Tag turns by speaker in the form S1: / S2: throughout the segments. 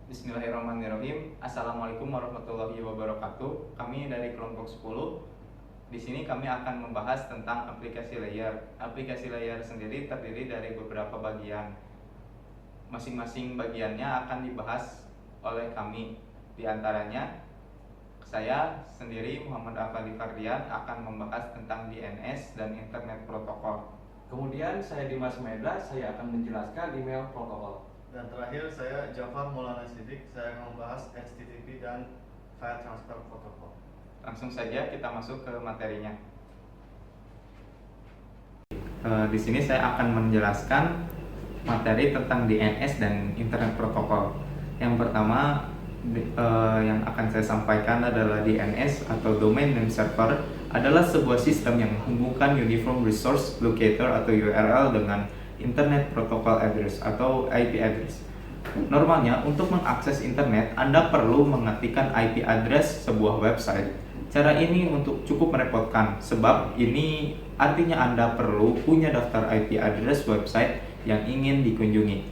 S1: Bismillahirrahmanirrahim. Assalamualaikum warahmatullahi wabarakatuh. Kami dari kelompok 10. Di sini kami akan membahas tentang aplikasi layer. Aplikasi layer sendiri terdiri dari beberapa bagian. Masing-masing bagiannya akan dibahas oleh kami. Di antaranya, saya sendiri Muhammad Afandi Fardian akan membahas tentang DNS dan Internet Protocol.
S2: Kemudian saya Dimas Maeda, saya akan menjelaskan email protokol.
S3: Dan terakhir saya Jafar Maulana Siddiq, saya akan membahas HTTP dan File Transfer Protocol.
S1: Langsung saja kita masuk ke materinya. Di sini saya akan menjelaskan materi tentang DNS dan Internet Protocol. Yang pertama yang akan saya sampaikan adalah DNS atau Domain Name Server adalah sebuah sistem yang menghubungkan Uniform Resource Locator atau URL dengan Internet Protocol Address atau IP address. Normalnya untuk mengakses internet Anda perlu mengetikkan IP address sebuah website. Cara ini cukup merepotkan sebab ini artinya Anda perlu punya daftar IP address website yang ingin dikunjungi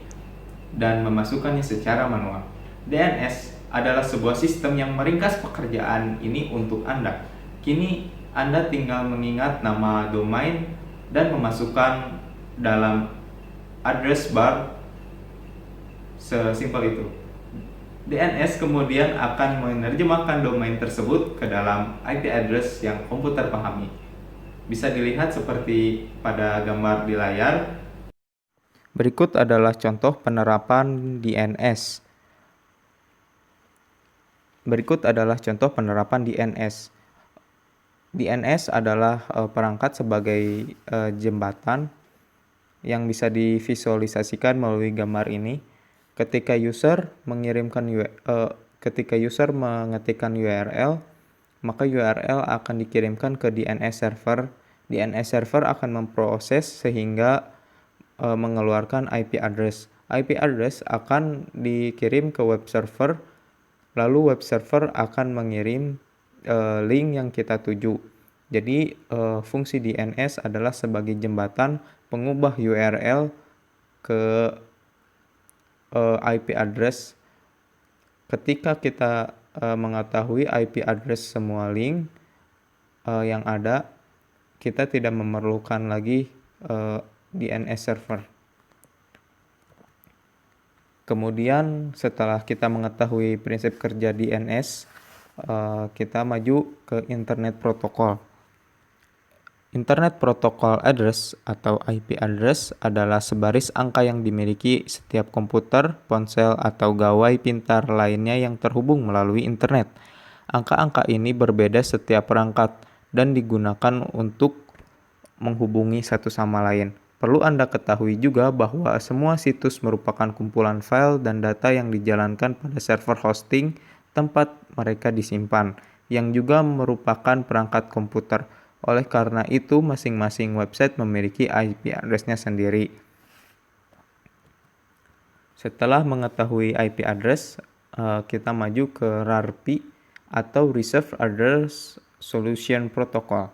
S1: dan memasukkannya secara manual. DNS adalah sebuah sistem yang meringkas pekerjaan ini untuk Anda. Kini Anda tinggal mengingat nama domain dan memasukkan dalam address bar, sesimpel itu. DNS kemudian akan menerjemahkan domain tersebut ke dalam IP address yang komputer pahami. Bisa dilihat seperti pada gambar di layar. Berikut adalah contoh penerapan DNS. DNS adalah perangkat sebagai jembatan yang bisa divisualisasikan melalui gambar ini. Ketika user mengetikkan URL, maka URL akan dikirimkan ke DNS server. DNS server akan memproses sehingga mengeluarkan IP address. IP address akan dikirim ke web server, lalu web server akan mengirim link yang kita tuju. Jadi fungsi DNS adalah sebagai jembatan pengubah URL ke IP address. Ketika kita mengetahui IP address semua link yang ada, kita tidak memerlukan lagi DNS server. Kemudian setelah kita mengetahui prinsip kerja DNS, kita maju ke Internet Protocol. Internet Protocol Address atau IP address adalah sebaris angka yang dimiliki setiap komputer, ponsel, atau gawai pintar lainnya yang terhubung melalui internet. Angka-angka ini berbeda setiap perangkat dan digunakan untuk menghubungi satu sama lain. Perlu Anda ketahui juga bahwa semua situs merupakan kumpulan file dan data yang dijalankan pada server hosting tempat mereka disimpan, yang juga merupakan perangkat komputer. Oleh karena itu, masing-masing website memiliki IP address-nya sendiri. Setelah mengetahui IP address, kita maju ke RARP atau Reserved Address Solution Protocol.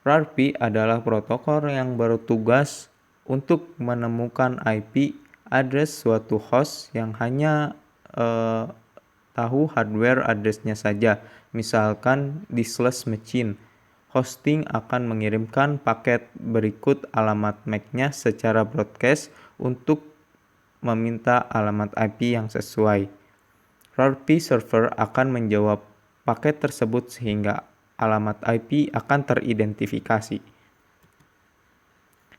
S1: RARP adalah protokol yang bertugas untuk menemukan IP address suatu host yang hanya tahu hardware address-nya saja. Misalkan diskless machine. Hosting akan mengirimkan paket berikut alamat MAC-nya secara broadcast untuk meminta alamat IP yang sesuai. RARP server akan menjawab paket tersebut sehingga alamat IP akan teridentifikasi.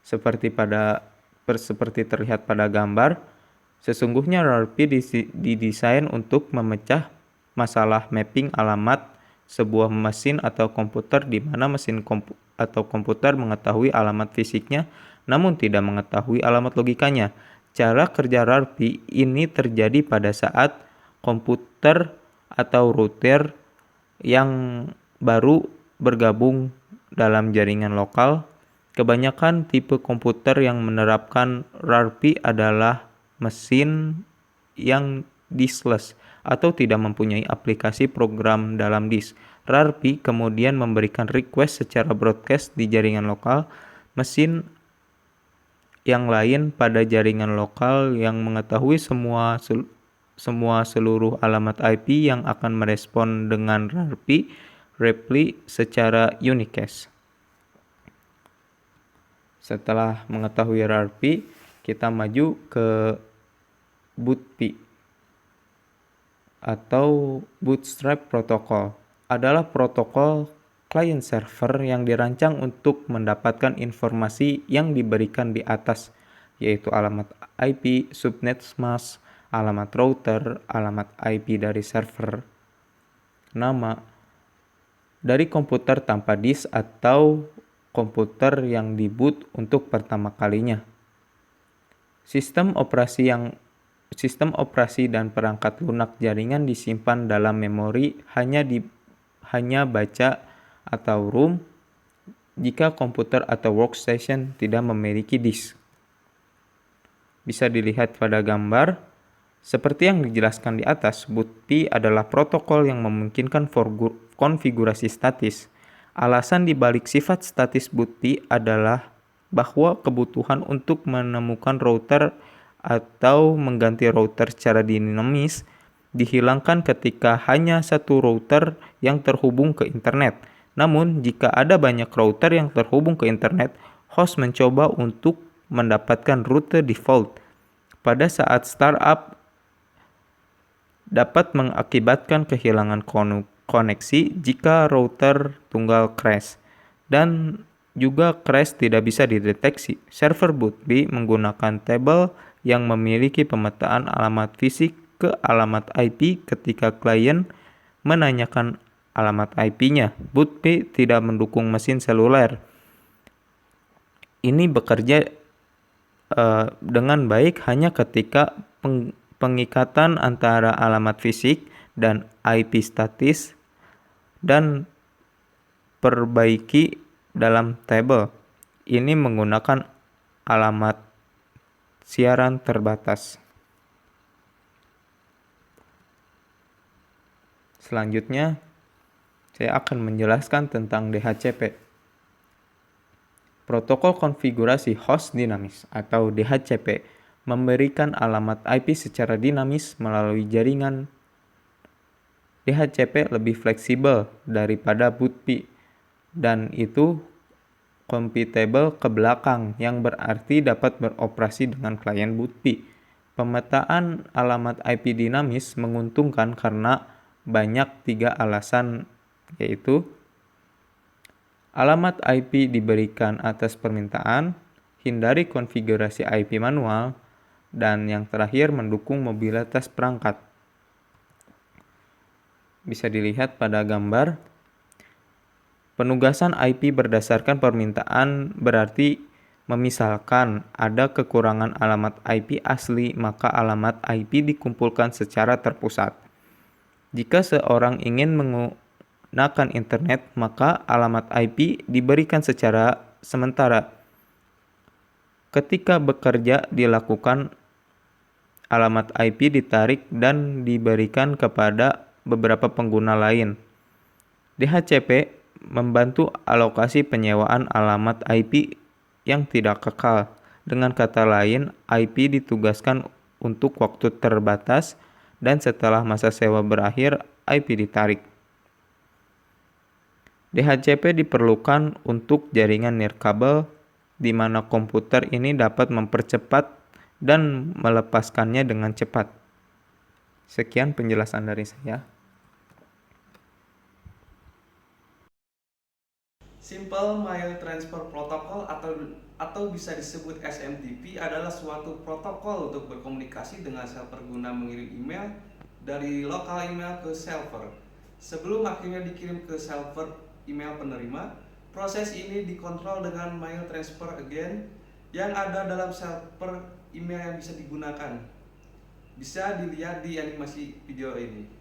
S1: Seperti terlihat pada gambar, sesungguhnya RARP didesain untuk memecah masalah mapping alamat sebuah mesin atau komputer di mana mesin atau komputer mengetahui alamat fisiknya namun tidak mengetahui alamat logikanya. Cara kerja RARP ini terjadi pada saat komputer atau router yang baru bergabung dalam jaringan lokal. Kebanyakan tipe komputer yang menerapkan RARP adalah mesin yang diskless atau tidak mempunyai aplikasi program dalam disk. RARP kemudian memberikan request secara broadcast di jaringan lokal. Mesin
S4: yang lain pada jaringan lokal yang mengetahui semua seluruh alamat IP yang akan merespon dengan RARP secara unicast. Setelah mengetahui RARP, kita maju ke BOOTP atau Bootstrap Protocol. Adalah protokol client server yang dirancang untuk mendapatkan informasi yang diberikan di atas, yaitu alamat IP, subnet mask, alamat router, alamat IP dari server, nama, dari komputer tanpa disk atau komputer yang diboot untuk pertama kalinya. Sistem operasi dan perangkat lunak jaringan disimpan dalam memori hanya baca atau ROM jika komputer atau workstation tidak memiliki disk. Bisa dilihat pada gambar. Seperti yang dijelaskan di atas, BOOTP adalah protokol yang memungkinkan konfigurasi statis. Alasan dibalik sifat statis BOOTP adalah bahwa kebutuhan untuk menemukan router atau mengganti router secara dinamis dihilangkan ketika hanya satu router yang terhubung ke internet. Namun, jika ada banyak router yang terhubung ke internet, host mencoba untuk mendapatkan rute default. Pada saat startup, dapat mengakibatkan kehilangan koneksi jika router tunggal crash, dan juga crash tidak bisa dideteksi. Server BOOTP menggunakan tabel yang memiliki pemetaan alamat fisik ke alamat IP ketika klien menanyakan alamat IP-nya. BOOTP tidak mendukung mesin seluler. Ini bekerja dengan baik hanya ketika pengikatan antara alamat fisik dan IP statis dan perbaiki dalam tabel. Ini menggunakan alamat siaran terbatas. Selanjutnya, saya akan menjelaskan tentang DHCP. Protokol konfigurasi host dinamis atau DHCP memberikan alamat IP secara dinamis melalui jaringan. DHCP lebih fleksibel daripada BOOTP dan itu compatible ke belakang, yang berarti dapat beroperasi dengan klien BOOTP. Pemetaan alamat IP dinamis menguntungkan karena banyak 3 alasan, yaitu alamat IP diberikan atas permintaan, hindari konfigurasi IP manual, dan yang terakhir mendukung mobilitas perangkat. Bisa dilihat pada gambar. Penugasan IP berdasarkan permintaan berarti memisalkan ada kekurangan alamat IP asli, maka alamat IP dikumpulkan secara terpusat. Jika seorang ingin menggunakan internet, maka alamat IP diberikan secara sementara. Ketika bekerja dilakukan, alamat IP ditarik dan diberikan kepada beberapa pengguna lain. DHCP membantu alokasi penyewaan alamat IP yang tidak kekal. Dengan kata lain, IP ditugaskan untuk waktu terbatas dan setelah masa sewa berakhir, IP ditarik. DHCP diperlukan untuk jaringan nirkabel, di mana komputer ini dapat mempercepat dan melepaskannya dengan cepat. Sekian penjelasan dari saya.
S2: Simple Mail Transfer Protocol atau bisa disebut SMTP adalah suatu protokol untuk berkomunikasi dengan server guna mengirim email dari lokal email ke server. Sebelum akhirnya dikirim ke server email penerima, proses ini dikontrol dengan mail transfer agent yang ada dalam server email yang bisa digunakan. Bisa dilihat di animasi video ini.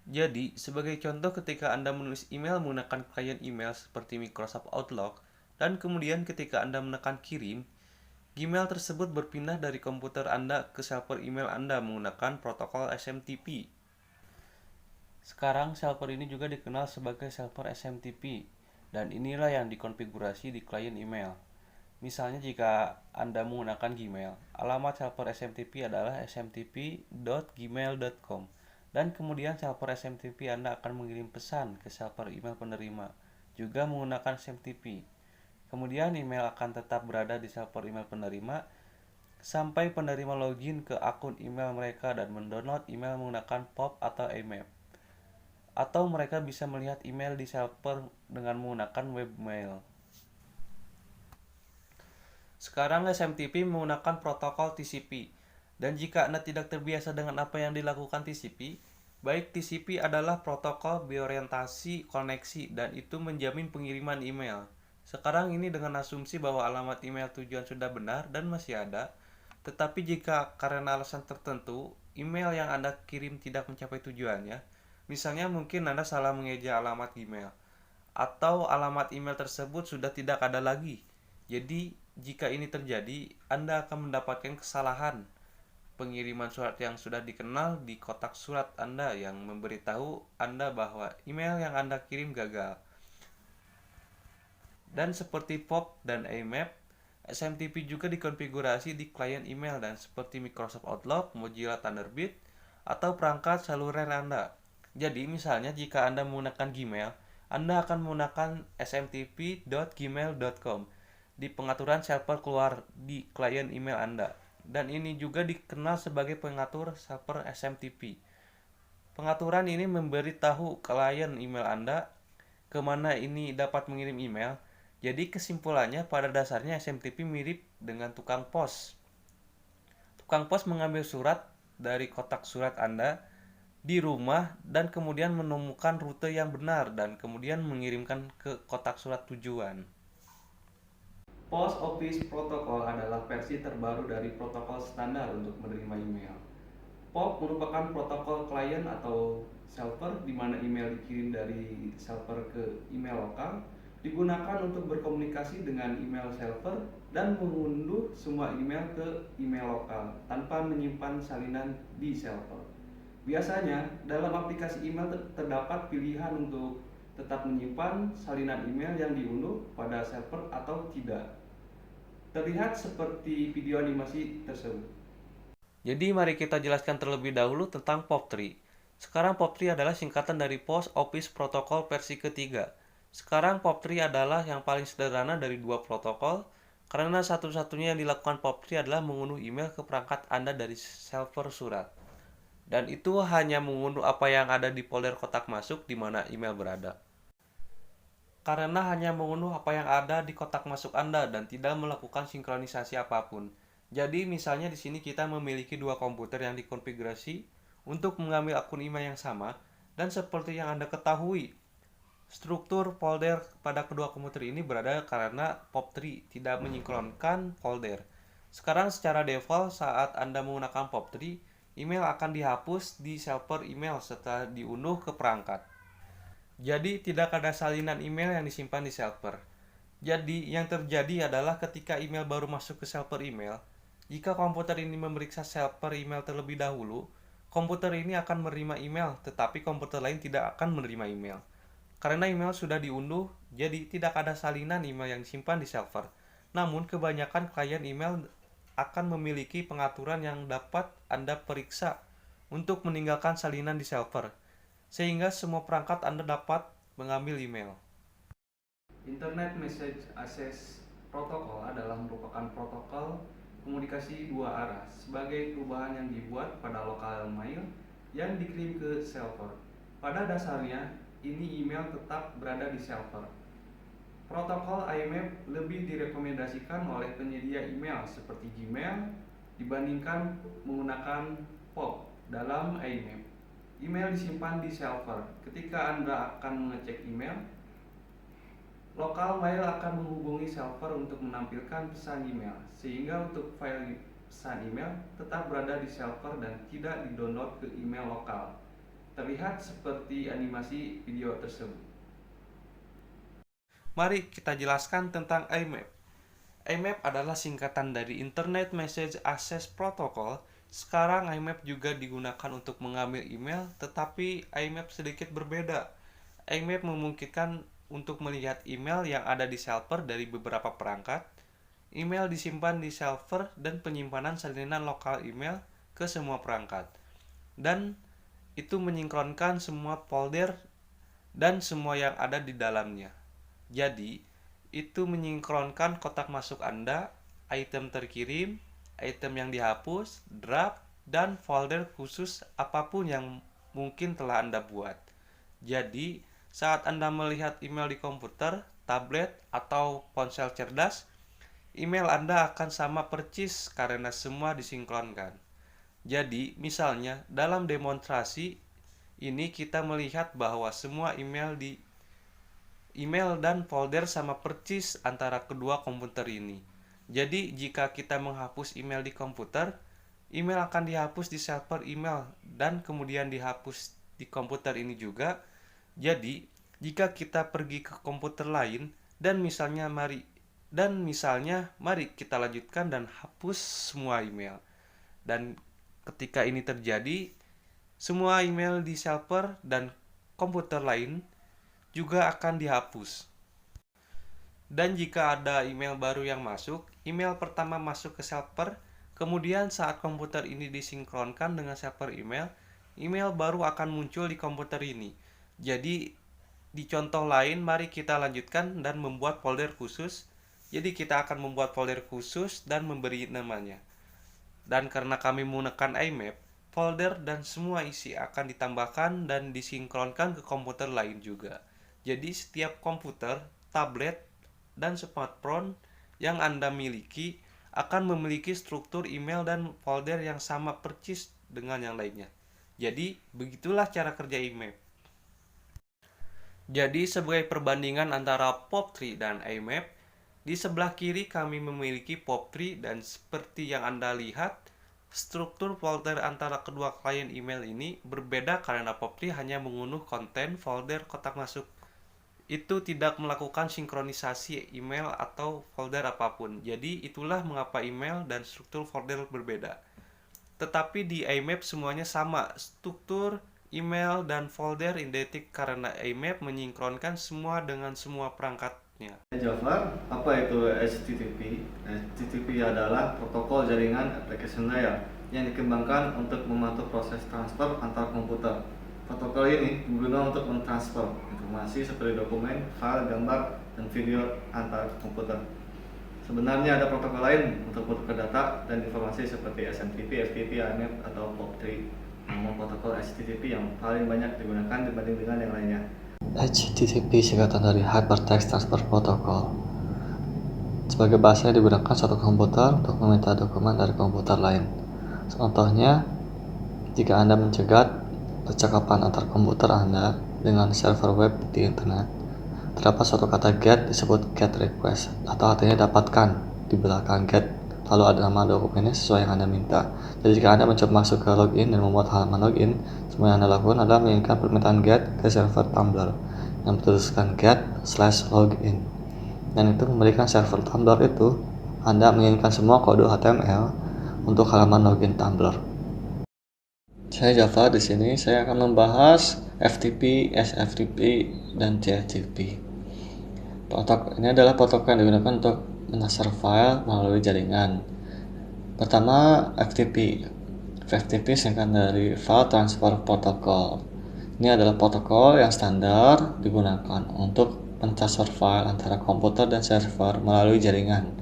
S2: Jadi, sebagai contoh, ketika Anda menulis email menggunakan klien email seperti Microsoft Outlook, dan kemudian ketika Anda menekan kirim, Gmail tersebut berpindah dari komputer Anda ke server email Anda menggunakan protokol SMTP. Sekarang server ini juga dikenal sebagai server SMTP.
S5: Dan inilah yang dikonfigurasi di klien email. Misalnya jika Anda menggunakan Gmail, alamat server SMTP adalah smtp.gmail.com dan kemudian server SMTP Anda akan mengirim pesan ke server email penerima juga menggunakan SMTP. Kemudian email akan tetap berada di server email penerima sampai penerima login ke akun email mereka dan mendownload email menggunakan POP atau IMAP. Atau mereka bisa melihat email di server dengan menggunakan webmail. Sekarang SMTP menggunakan protokol TCP. Dan jika Anda tidak terbiasa dengan apa yang dilakukan TCP, baik TCP adalah protokol berorientasi koneksi dan itu menjamin pengiriman email. Sekarang ini dengan asumsi bahwa alamat email tujuan sudah benar dan masih ada, tetapi jika karena alasan tertentu, email yang Anda kirim tidak mencapai tujuannya, misalnya mungkin Anda salah mengeja alamat Gmail, atau alamat email tersebut sudah tidak ada lagi. Jadi, jika ini terjadi, Anda akan mendapatkan kesalahan pengiriman surat yang sudah dikenal di kotak surat Anda yang memberitahu Anda bahwa email yang Anda kirim gagal. Dan seperti POP dan IMAP, SMTP juga dikonfigurasi di klien email dan seperti Microsoft Outlook, Mozilla Thunderbird, atau perangkat saluran Anda. Jadi misalnya jika Anda menggunakan Gmail, Anda akan menggunakan smtp.gmail.com di pengaturan server keluar di klien email Anda. Dan ini juga dikenal sebagai pengatur server SMTP. Pengaturan ini memberitahu klien email Anda kemana ini dapat mengirim email. Jadi kesimpulannya pada dasarnya SMTP mirip dengan tukang pos. Tukang pos mengambil surat dari kotak surat Anda di rumah dan kemudian menemukan rute yang benar dan kemudian mengirimkan ke kotak surat tujuan.
S2: Post Office Protocol adalah versi terbaru dari protokol standar untuk menerima email. POP merupakan protokol klien atau server di mana email dikirim dari server ke email lokal, digunakan untuk berkomunikasi dengan email server dan mengunduh semua email ke email lokal tanpa menyimpan salinan di server. Biasanya, dalam aplikasi email terdapat pilihan untuk tetap menyimpan salinan email yang diunduh pada server atau tidak. Terlihat seperti video animasi tersebut.
S5: Jadi mari kita jelaskan terlebih dahulu tentang POP3. Sekarang POP3 adalah singkatan dari Post Office Protocol versi ketiga. Sekarang POP3 adalah yang paling sederhana dari dua protokol, karena satu-satunya yang dilakukan POP3 adalah mengunduh email ke perangkat Anda dari server surat. Dan itu hanya mengunduh apa yang ada di folder kotak masuk di mana email berada. Karena hanya mengunduh apa yang ada di kotak masuk Anda dan tidak melakukan sinkronisasi apapun. Jadi misalnya di sini kita memiliki dua komputer yang dikonfigurasi untuk mengambil akun email yang sama dan seperti yang Anda ketahui, struktur folder pada kedua komputer ini berada karena POP3 tidak menyinkronkan folder. Sekarang secara default saat Anda menggunakan POP3, email akan dihapus di server email setelah diunduh ke perangkat. Jadi tidak ada salinan email yang disimpan di server. Jadi yang terjadi adalah ketika email baru masuk ke server email, jika komputer ini memeriksa server email terlebih dahulu, komputer ini akan menerima email, tetapi komputer lain tidak akan menerima email. Karena email sudah diunduh, jadi tidak ada salinan email yang disimpan di server. Namun kebanyakan klien email akan memiliki pengaturan yang dapat Anda periksa untuk meninggalkan salinan di server, sehingga semua perangkat Anda dapat mengambil email.
S2: Internet Message Access Protocol adalah merupakan protokol komunikasi dua arah sebagai perubahan yang dibuat pada lokal mail yang dikirim ke server. Pada dasarnya, ini email tetap berada di server. Protokol IMAP lebih direkomendasikan oleh penyedia email seperti Gmail dibandingkan menggunakan POP dalam IMAP. Email disimpan di server. Ketika Anda akan mengecek email, lokal mail akan menghubungi server untuk menampilkan pesan email, sehingga untuk file pesan email tetap berada di server dan tidak di-download ke email lokal. Terlihat seperti animasi video tersebut.
S5: Mari kita jelaskan tentang IMAP. IMAP adalah singkatan dari Internet Message Access Protocol. Sekarang IMAP juga digunakan untuk mengambil email, tetapi IMAP sedikit berbeda. IMAP memungkinkan untuk melihat email yang ada di server dari beberapa perangkat. Email disimpan di server dan penyimpanan salinan lokal email ke semua perangkat. Dan itu menyinkronkan semua folder dan semua yang ada di dalamnya. Jadi, itu menyinkronkan kotak masuk Anda, item terkirim, item yang dihapus, draft, dan folder khusus apapun yang mungkin telah Anda buat. Jadi, saat Anda melihat email di komputer, tablet, atau ponsel cerdas, email Anda akan sama persis karena semua disinkronkan. Jadi, misalnya dalam demonstrasi ini kita melihat bahwa semua email dan folder sama persis antara kedua komputer ini. Jadi, jika kita menghapus email di komputer, email akan dihapus di server email dan kemudian dihapus di komputer ini juga. Jadi, jika kita pergi ke komputer lain dan misalnya mari kita lanjutkan dan hapus semua email. Dan ketika ini terjadi, semua email di server dan komputer lain juga akan dihapus. Dan jika ada email baru yang masuk, email pertama masuk ke server, kemudian saat komputer ini disinkronkan dengan server email, email baru akan muncul di komputer ini. Jadi, di contoh lain, mari kita lanjutkan dan membuat folder khusus. Jadi, kita akan membuat folder khusus dan memberi namanya. Dan karena kami menggunakan IMAP, folder dan semua isi akan ditambahkan dan disinkronkan ke komputer lain juga. Jadi setiap komputer, tablet, dan smartphone yang Anda miliki akan memiliki struktur email dan folder yang sama persis dengan yang lainnya. Jadi begitulah cara kerja IMAP. Jadi sebagai perbandingan antara POP3 dan IMAP, di sebelah kiri kami memiliki POP3 dan seperti yang Anda lihat, struktur folder antara kedua klien email ini berbeda karena POP3 hanya mengunduh konten folder kotak masuk. Itu tidak melakukan sinkronisasi email atau folder apapun. Jadi itulah mengapa email dan struktur folder berbeda. Tetapi di IMAP semuanya sama, struktur email dan folder identik karena IMAP menyinkronkan semua dengan semua perangkatnya.
S3: Jafar, apa itu HTTP? HTTP adalah protokol jaringan application layer yang dikembangkan untuk membantu proses transfer antar komputer. Protokol ini berguna untuk mentransfer informasi seperti dokumen, file, gambar, dan video antar komputer. Sebenarnya ada protokol lain untuk membentuk data dan informasi seperti SMTP, FTP, IMAP, atau POP3. Namun protokol HTTP yang paling banyak digunakan dibanding dengan yang lainnya.
S6: HTTP singkatan dari Hypertext Transfer Protocol. Sebagai bahasa yang digunakan suatu komputer untuk meminta dokumen dari komputer lain. Contohnya, jika Anda mencegat percakapan antar komputer Anda dengan server web di internet, terdapat suatu kata GET disebut GET request, atau artinya dapatkan di belakang GET, lalu ada nama dokumennya sesuai yang Anda minta. Jadi jika Anda mencoba masuk ke login dan membuat halaman login, semua yang Anda lakukan adalah mengirimkan permintaan GET ke server Tumblr yang bertuliskan get/login, dan itu memberikan server Tumblr itu Anda mengirimkan semua kode HTML untuk halaman login Tumblr. Saya Jafar, di sini saya akan membahas FTP, SFTP, dan TFTP. Protokol ini adalah protokol yang digunakan untuk mentransfer file melalui jaringan. Pertama, FTP. FTP singkatan dari File Transfer Protocol. Ini adalah protokol yang standar digunakan untuk mentransfer file antara komputer dan server melalui jaringan,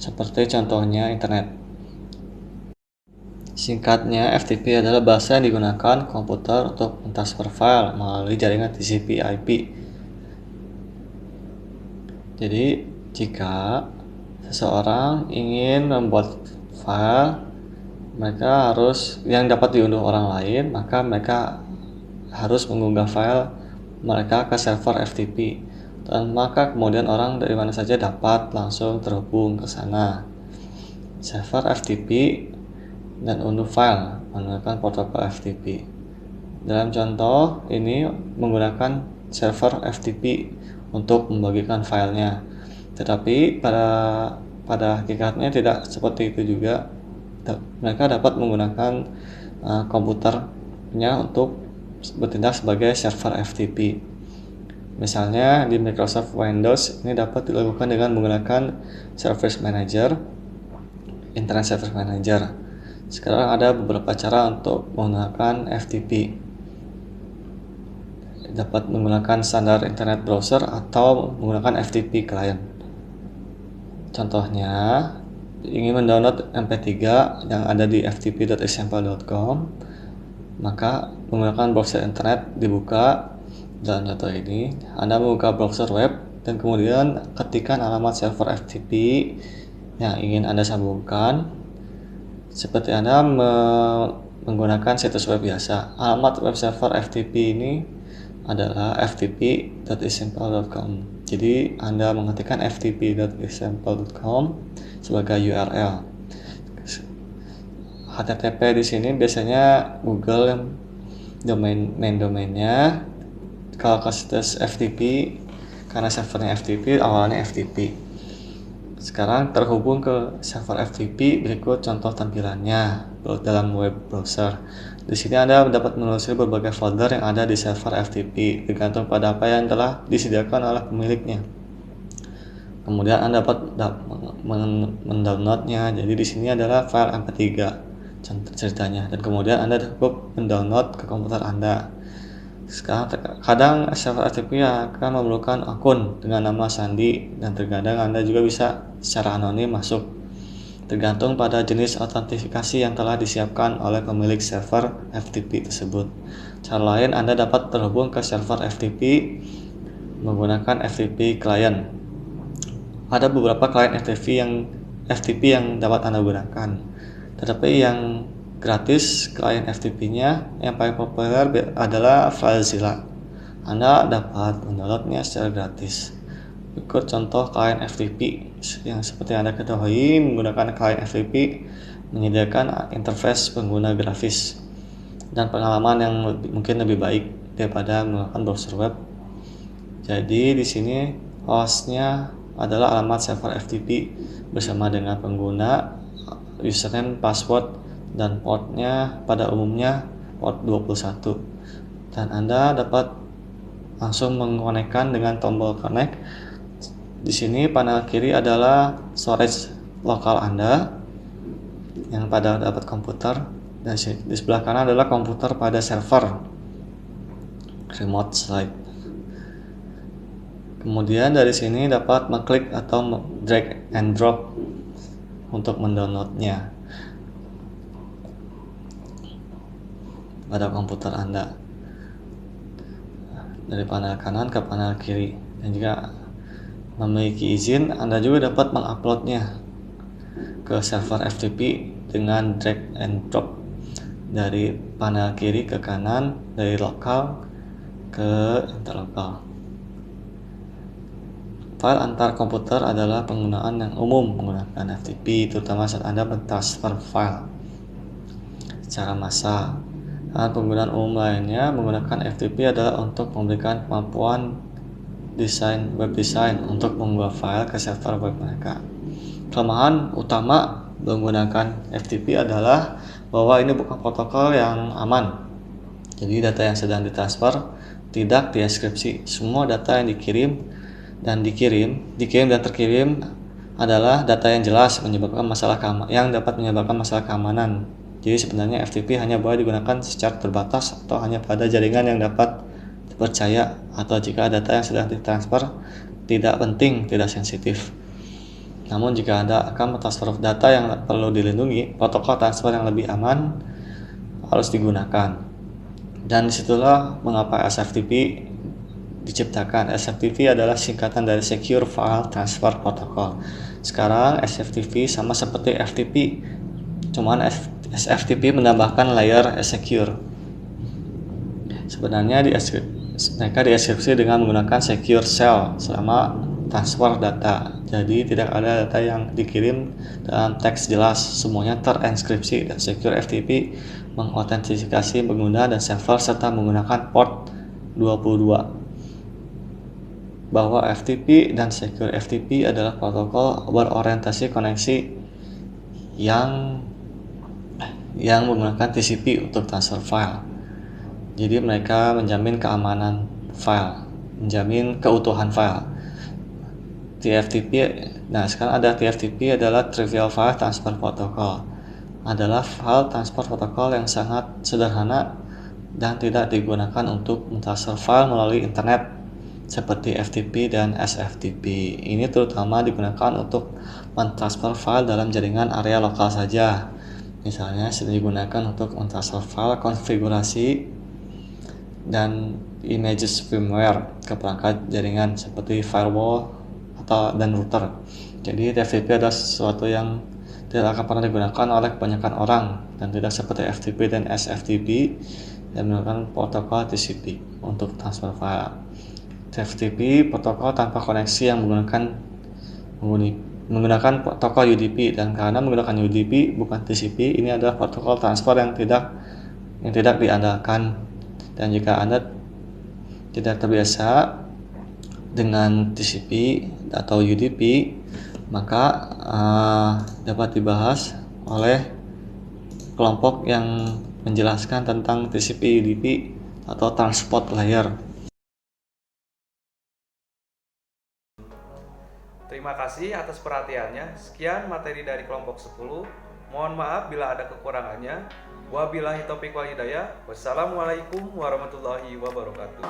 S6: seperti contohnya internet. Singkatnya, FTP adalah bahasa yang digunakan komputer untuk mentransfer file melalui jaringan TCP/IP. Jadi, jika seseorang ingin membuat file mereka harus yang dapat diunduh orang lain, maka mereka harus mengunggah file mereka ke server FTP, dan maka kemudian orang dari mana saja dapat langsung terhubung ke sana. Server FTP dan unduh file menggunakan protokol FTP. Dalam contoh ini menggunakan server FTP untuk membagikan filenya, tetapi pada hakikatnya tidak seperti itu juga. Mereka dapat menggunakan komputernya untuk bertindak sebagai server FTP. Misalnya di Microsoft Windows ini dapat dilakukan dengan menggunakan Service Manager, Internet Service Manager. Sekarang ada beberapa cara untuk menggunakan FTP. Dapat menggunakan standar internet browser atau menggunakan FTP client. Contohnya, ingin mendownload MP3 yang ada di ftp.example.com, maka menggunakan browser internet dibuka. Dalam contoh ini, Anda membuka browser web dan kemudian ketikkan alamat server FTP yang ingin Anda sambungkan. Seperti Anda menggunakan situs web biasa, alamat web server FTP ini adalah ftp.example.com. Jadi Anda mengetikkan ftp.example.com sebagai URL. HTTP di sini biasanya Google yang main domainnya. Kalau ke situs FTP, karena servernya FTP, awalnya FTP. Sekarang terhubung ke server FTP, berikut contoh tampilannya dalam web browser. Di sini Anda dapat menelusuri berbagai folder yang ada di server FTP, tergantung pada apa yang telah disediakan oleh pemiliknya. Kemudian Anda dapat mendownloadnya. Jadi di sini adalah file MP3 ceritanya, dan kemudian Anda cukup mendownload ke komputer Anda. Sekarang kadang server FTP akan memerlukan akun dengan nama sandi, dan terkadang Anda juga bisa secara anonim masuk, tergantung pada jenis autentifikasi yang telah disiapkan oleh pemilik server FTP tersebut. Cara lain, Anda dapat terhubung ke server FTP menggunakan FTP client. Ada beberapa klien FTP yang dapat Anda gunakan, tetapi yang gratis klien FTP-nya yang paling populer adalah FileZilla. Anda dapat mendownloadnya secara gratis. Berikut contoh klien FTP yang seperti Anda ketahui, menggunakan klien FTP menyediakan interface pengguna grafis dan pengalaman yang mungkin lebih baik daripada menggunakan browser web. Jadi di sini hostnya adalah alamat server FTP bersama dengan pengguna, username, password, dan portnya pada umumnya port 21. Dan Anda dapat langsung mengkonekkan dengan tombol connect. Di sini panel kiri adalah storage lokal Anda yang pada dapat komputer, dan di sebelah kanan adalah komputer pada server remote site. Kemudian dari sini dapat mengklik atau drag and drop untuk mendownloadnya pada komputer Anda dari panel kanan ke panel kiri. Dan jika memiliki izin, Anda juga dapat menguploadnya ke server FTP dengan drag and drop dari panel kiri ke kanan, dari lokal ke interlokal. File antar komputer adalah penggunaan yang umum menggunakan FTP, terutama saat Anda mentransfer file secara massal. Penggunaan umum lainnya menggunakan FTP adalah untuk memberikan kemampuan web design untuk mengunggah file ke server web mereka. Kelemahan utama menggunakan FTP adalah bahwa ini bukan protokol yang aman. Jadi data yang sedang ditransfer tidak dieskripsi. Semua data yang dikirim dan terkirim adalah data yang jelas yang dapat menyebabkan masalah keamanan. Jadi sebenarnya FTP hanya boleh digunakan secara terbatas atau hanya pada jaringan yang dapat dipercaya, atau jika data yang sedang ditransfer tidak penting, tidak sensitif. Namun jika Anda akan mentransfer data yang perlu dilindungi, protokol transfer yang lebih aman harus digunakan. Dan disitulah mengapa SFTP diciptakan. SFTP adalah singkatan dari Secure File Transfer Protocol. Sekarang SFTP sama seperti FTP, cuman SFTP menambahkan layer secure. Sebenarnya mereka dieskripsi dengan menggunakan secure shell selama transfer data. Jadi tidak ada data yang dikirim dalam teks jelas, semuanya terenskripsi. Dan secure FTP mengautentikasi pengguna dan server serta menggunakan port 22. Bahwa FTP dan secure FTP adalah protokol berorientasi koneksi yang menggunakan TCP untuk transfer file. Jadi mereka menjamin keamanan file menjamin keutuhan file. TFTP, nah sekarang ada TFTP adalah Trivial File Transfer Protocol. Adalah file transfer protokol yang sangat sederhana dan tidak digunakan untuk mentransfer file melalui internet seperti FTP dan SFTP. Ini terutama digunakan untuk mentransfer file dalam jaringan area lokal saja. Misalnya digunakan untuk mentransfer file konfigurasi dan images firmware ke perangkat jaringan seperti firewall dan router. Jadi TFTP adalah sesuatu yang tidak akan pernah digunakan oleh kebanyakan orang dan tidak seperti FTP dan SFTP yang menggunakan protokol TCP untuk transfer file. TFTP protokol tanpa koneksi yang menggunakan protokol UDP, dan karena menggunakan UDP bukan TCP, ini adalah protokol transfer yang tidak diandalkan. Dan jika Anda tidak terbiasa dengan TCP atau UDP, maka dapat dibahas oleh kelompok yang menjelaskan tentang TCP UDP atau transport layer.
S5: Terima kasih atas perhatiannya. Sekian materi dari kelompok 10. Mohon maaf bila ada kekurangannya. Wabillahi taufiq wal hidayah. Wassalamualaikum warahmatullahi wabarakatuh.